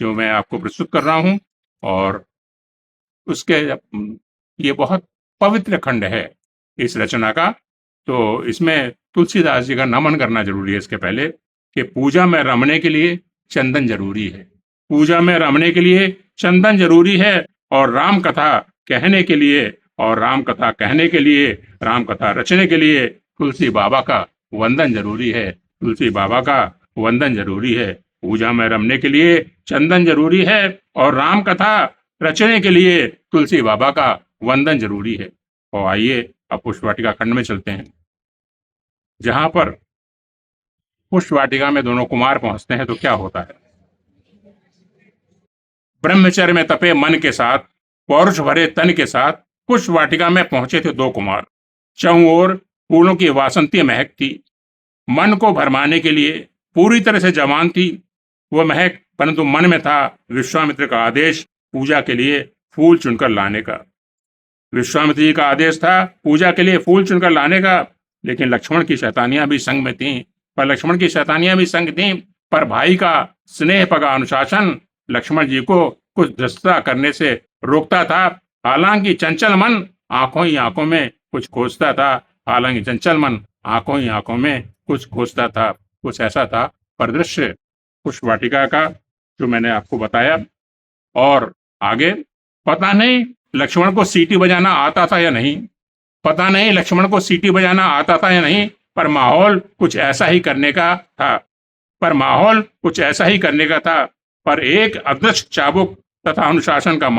जो मैं आपको प्रस्तुत कर रहा हूँ। और उसके ये बहुत पवित्र खंड है इस रचना का। तो इसमें तुलसीदास जी का नमन करना जरूरी है। इसके पहले कि पूजा में रमने के लिए चंदन जरूरी है, पूजा में रमने के लिए चंदन जरूरी है। और राम कथा कहने के लिए, और राम कथा कहने के लिए, राम कथा रचने के लिए तुलसी बाबा का वंदन जरूरी है, तुलसी बाबा का वंदन जरूरी है। पूजा में रमने के लिए चंदन जरूरी है, और राम कथा रचने के लिए तुलसी बाबा का वंदन जरूरी है। और आइए अब पुष्प वाटिका खंड में चलते हैं, जहां पर पुष्प वाटिका में दोनों कुमार पहुंचते हैं तो क्या होता है। ब्रह्मचर्य में तपे मन के साथ, पौरुष भरे तन के साथ पुष्प वाटिका में पहुंचे थे दो कुमार। चहुं ओर फूलों की वासंती महक थी। मन को भरमाने के लिए पूरी तरह से जवान थी वह महक, परंतु मन में था विश्वामित्र का आदेश पूजा के लिए फूल चुनकर लाने का। विश्वामित्र जी का आदेश था पूजा के लिए फूल चुनकर लाने का, लेकिन लक्ष्मण की शैतानियां भी संग में थीं। पर भाई का स्नेह पगा अनुशासन लक्ष्मण जी को कुछ धृष्टता करने से रोकता था। हालांकि चंचल मन आंखों ही आंखों में कुछ खोजता था, हालांकि चंचल मन आंखों ही आंखों में कुछ खोजता था। कुछ ऐसा था परिदृश्य पुष्प वाटिका का जो मैंने आपको बताया। और आगे पता नहीं लक्ष्मण को सीटी बजाना आता था या नहीं, पता नहीं लक्ष्मण को सीटी बजाना आता था या नहीं, पर माहौल कुछ ऐसा ही करने का था, पर एक अदृश्य चाबुक तथा अनुशासन का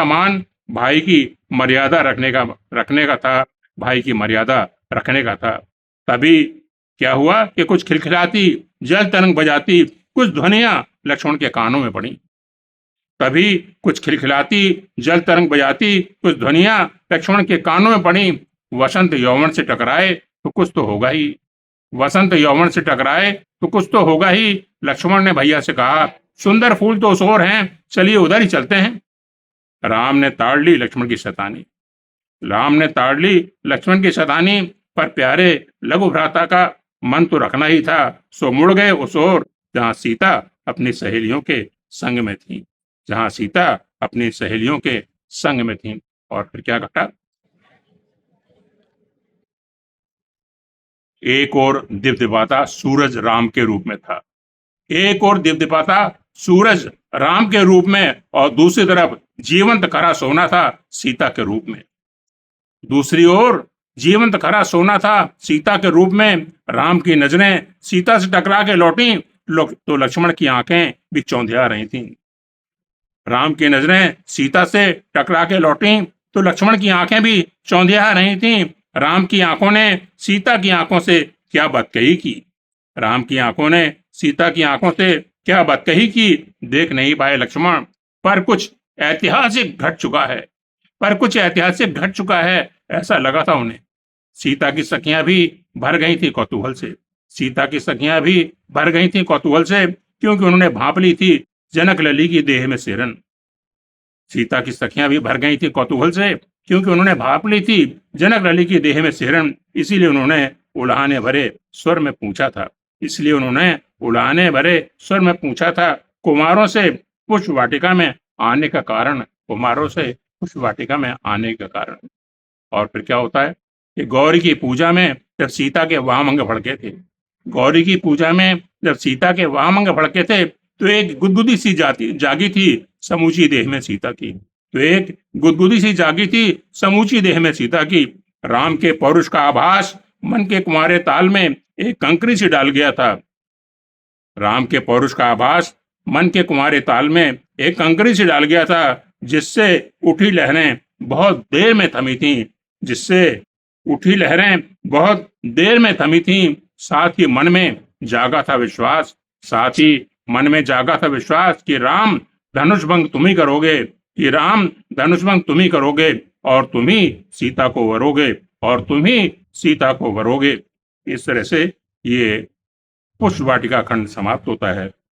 मान, भाई की मर्यादा रखने का था, भाई की मर्यादा रखने का था। तभी क्या हुआ कि कुछ खिलखिलाती जल तरंग बजाती कुछ ध्वनियां लक्ष्मण के कानों में पड़ी। तभी कुछ खिलखिलाती जल तरंग बजाती कुछ ध्वनियां लक्ष्मण के कानों में पड़ी। वसंत यौवन से टकराए तो कुछ तो होगा ही, लक्ष्मण ने भैया से कहा, सुंदर फूल तो उस ओर हैं, चलिए उधर ही चलते हैं। राम ने ताड़ ली लक्ष्मण की शतानी, पर प्यारे लघु भ्राता का मन तो रखना ही था। सो मुड़ गए उस ओर जहां सीता अपनी सहेलियों के संग में थी। और फिर क्या घटा। एक और दिपदिपाता सूरज राम के रूप में था, और दूसरी तरफ जीवंत खरा सोना था सीता के रूप में। राम की नजरें सीता से टकरा के लौटी तो लक्ष्मण की आंखें भी चौंधिया रही थीं। राम की आंखों ने सीता की आंखों से क्या बदकही की, देख नहीं पाए लक्ष्मण। पर कुछ ऐतिहासिक घट चुका है ऐसा लगा था उन्हें। सीता की सखियां भी भर गई थी कौतूहल से, क्योंकि उन्होंने भांप ली थी जनक लली की देह में सिरन। इसीलिए उन्होंने उलाहने भरे स्वर में पूछा था कुमारों से पुष्प वाटिका में आने का कारण। और फिर क्या होता है कि गौरी की पूजा में जब सीता के वाम अंग भड़के थे तो एक गुदगुदी सी जागी थी समूची देह में सीता की। राम के पौरुष का आभास मन के कुंवारे ताल में एक कंकरी से डाल गया था, जिससे उठी लहरें बहुत देर में थमी थीं। साथ ही मन में जागा था विश्वास कि राम धनुष भंग तुम ही करोगे और तुम ही सीता को वरोगे। इस तरह से ये पुष्प वाटिका खंड समाप्त होता है।